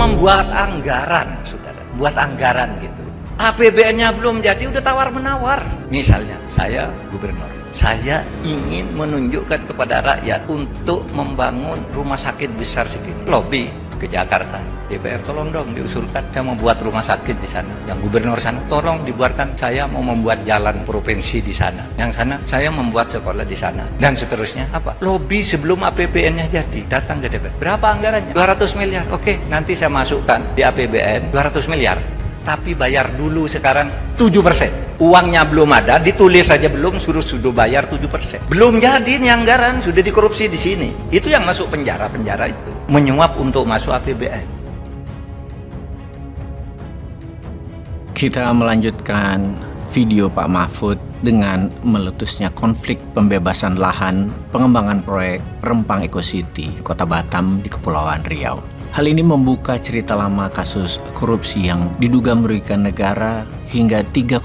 membuat anggaran, saudara. Buat anggaran gitu. APBN-nya belum jadi, udah tawar-menawar. Misalnya, saya gubernur. Saya ingin menunjukkan kepada rakyat untuk membangun rumah sakit besar segini. Lobby ke Jakarta. DPR tolong dong diusulkan saya membuat rumah sakit di sana. Yang gubernur sana tolong dibuatkan saya mau membuat jalan provinsi di sana. Yang sana saya membuat sekolah di sana. Dan seterusnya apa? Lobby sebelum APBN-nya jadi. Datang ke DPR. Berapa anggarannya? 200 miliar. Oke, nanti saya masukkan di APBN 200 miliar. Tapi bayar dulu sekarang 7%. Uangnya belum ada, ditulis saja belum, suruh bayar 7%. Belum jadi nih anggaran, sudah dikorupsi di sini. Itu yang masuk penjara itu. Menyuap untuk masuk APBN. Kita melanjutkan video Pak Mahfud dengan meletusnya konflik pembebasan lahan pengembangan proyek Rempang Eco City, Kota Batam di Kepulauan Riau. Hal ini membuka cerita lama kasus korupsi yang diduga merugikan negara hingga 3,6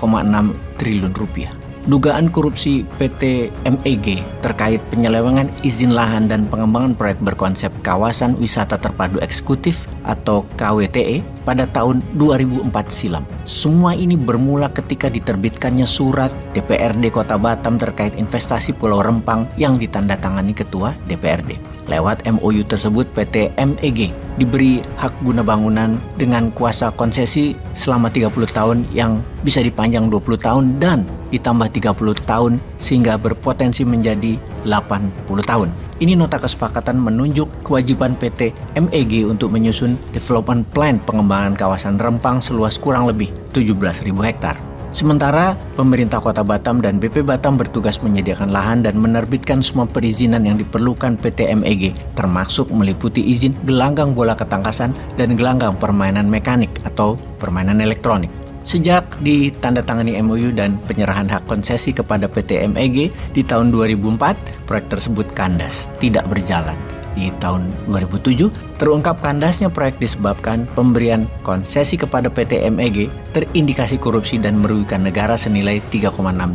triliun rupiah. Dugaan korupsi PT MEG terkait penyelewengan izin lahan dan pengembangan proyek berkonsep Kawasan Wisata Terpadu Eksekutif atau KWTE pada tahun 2004 silam. Semua ini bermula ketika diterbitkannya surat DPRD Kota Batam terkait investasi Pulau Rempang yang ditandatangani Ketua DPRD. Lewat MOU tersebut PT MEG diberi hak guna bangunan dengan kuasa konsesi selama 30 tahun yang bisa dipanjang 20 tahun dan ditambah 30 tahun sehingga berpotensi menjadi 80 tahun. Ini nota kesepakatan menunjuk kewajiban PT MEG untuk menyusun development plan pengembangan kawasan Rempang seluas kurang lebih 17.000 hektar. Sementara pemerintah Kota Batam dan BP Batam bertugas menyediakan lahan dan menerbitkan semua perizinan yang diperlukan PT MEG, termasuk meliputi izin gelanggang bola ketangkasan dan gelanggang permainan mekanik atau permainan elektronik. Sejak ditandatangani MOU dan penyerahan hak konsesi kepada PT MEG di tahun 2004, proyek tersebut kandas, tidak berjalan. Di tahun 2007, terungkap kandasnya proyek disebabkan pemberian konsesi kepada PT MEG terindikasi korupsi dan merugikan negara senilai 3,6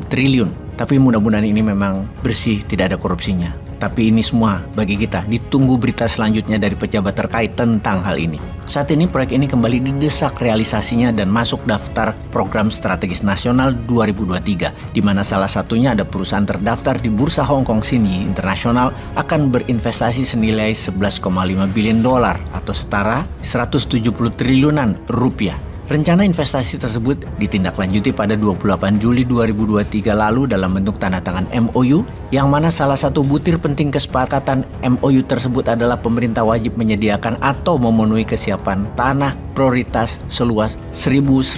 triliun. Tapi mudah-mudahan ini memang bersih, tidak ada korupsinya. Tapi ini semua bagi kita ditunggu berita selanjutnya dari pejabat terkait tentang hal ini. Saat ini proyek ini kembali didesak realisasinya dan masuk daftar Program Strategis Nasional 2023, di mana salah satunya ada perusahaan terdaftar di Bursa Hong Kong Sini Internasional akan berinvestasi senilai 11,5 billion dolar atau setara 170 triliunan rupiah. Rencana investasi tersebut ditindaklanjuti pada 28 Juli 2023 lalu dalam bentuk tanda tangan MOU, yang mana salah satu butir penting kesepakatan MOU tersebut adalah pemerintah wajib menyediakan atau memenuhi kesiapan tanah prioritas seluas 1.154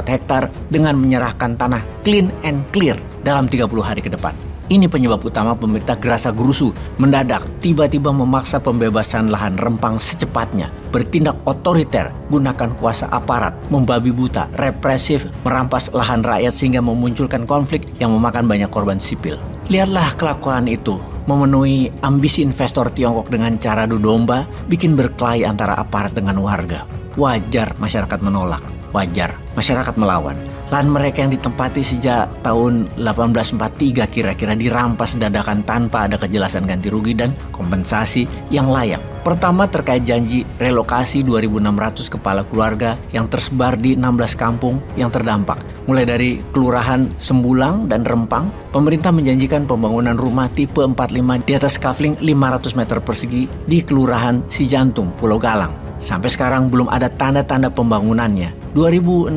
hektar dengan menyerahkan tanah clean and clear dalam 30 hari ke depan. Ini penyebab utama pemerintah gerasa gerusu mendadak tiba-tiba memaksa pembebasan lahan Rempang secepatnya, bertindak otoriter, gunakan kuasa aparat, membabi buta, represif, merampas lahan rakyat sehingga memunculkan konflik yang memakan banyak korban sipil. Lihatlah kelakuan itu, memenuhi ambisi investor Tiongkok dengan cara adu domba, bikin berkelahi antara aparat dengan warga. Wajar masyarakat menolak, wajar masyarakat melawan. Lahan mereka yang ditempati sejak tahun 1843 kira-kira dirampas dadakan tanpa ada kejelasan ganti rugi dan kompensasi yang layak. Pertama terkait janji relokasi 2.600 kepala keluarga yang tersebar di 16 kampung yang terdampak. Mulai dari Kelurahan Sembulang dan Rempang, pemerintah menjanjikan pembangunan rumah tipe 45 di atas kafling 500 meter persegi di Kelurahan Sijantung, Pulau Galang. Sampai sekarang belum ada tanda-tanda pembangunannya. 2.600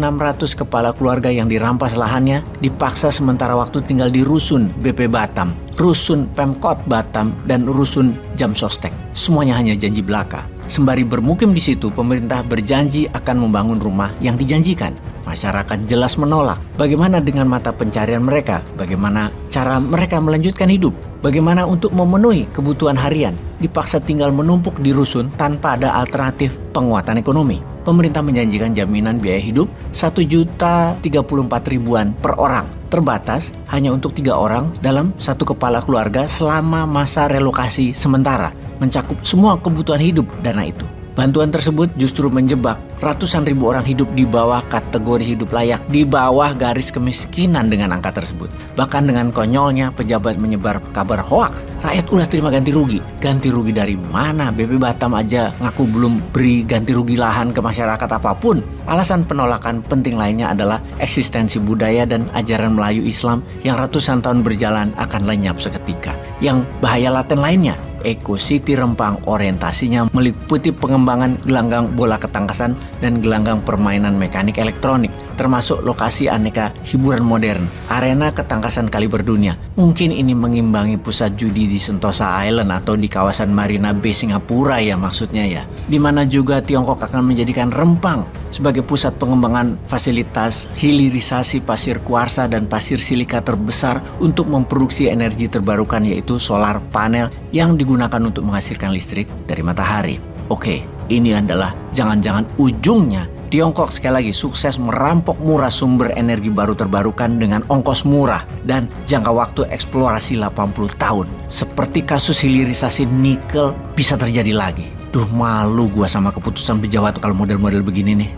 kepala keluarga yang dirampas lahannya dipaksa sementara waktu tinggal di Rusun BP Batam, Rusun Pemkot Batam, dan Rusun Jamsostek. Semuanya hanya janji belaka. Sembari bermukim di situ, pemerintah berjanji akan membangun rumah yang dijanjikan. Masyarakat jelas menolak. Bagaimana dengan mata pencarian mereka? Bagaimana cara mereka melanjutkan hidup? Bagaimana untuk memenuhi kebutuhan harian? Dipaksa tinggal menumpuk di rusun tanpa ada alternatif penguatan ekonomi. Pemerintah menjanjikan jaminan biaya hidup 1.034.000-an per orang. Terbatas hanya untuk 3 orang dalam satu kepala keluarga selama masa relokasi sementara. Mencakup semua kebutuhan hidup dana itu. Bantuan tersebut justru menjebak ratusan ribu orang hidup di bawah kategori hidup layak, di bawah garis kemiskinan dengan angka tersebut. Bahkan dengan konyolnya pejabat menyebar kabar hoaks, rakyat udah terima ganti rugi. Ganti rugi dari mana? BP Batam aja ngaku belum beri ganti rugi lahan ke masyarakat apapun. Alasan penolakan penting lainnya adalah eksistensi budaya dan ajaran Melayu Islam yang ratusan tahun berjalan akan lenyap seketika. Yang bahaya laten lainnya, Eco City Rempang orientasinya meliputi pengembangan gelanggang bola ketangkasan dan gelanggang permainan mekanik elektronik, termasuk lokasi aneka hiburan modern, arena ketangkasan kaliber dunia. Mungkin ini mengimbangi pusat judi di Sentosa Island atau di kawasan Marina Bay Singapura ya maksudnya ya. Di mana juga Tiongkok akan menjadikan Rempang sebagai pusat pengembangan fasilitas hilirisasi pasir kuarsa dan pasir silika terbesar untuk memproduksi energi terbarukan yaitu solar panel yang digunakan untuk menghasilkan listrik dari matahari. Oke, ini adalah jangan-jangan ujungnya Tiongkok sekali lagi sukses merampok murah sumber energi baru terbarukan dengan ongkos murah dan jangka waktu eksplorasi 80 tahun. Seperti kasus hilirisasi nikel bisa terjadi lagi. Duh, malu gua sama keputusan pejabat kalau model-model begini nih.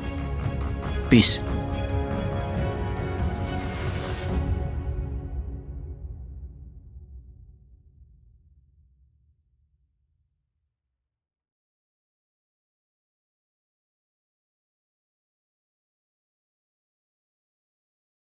Peace.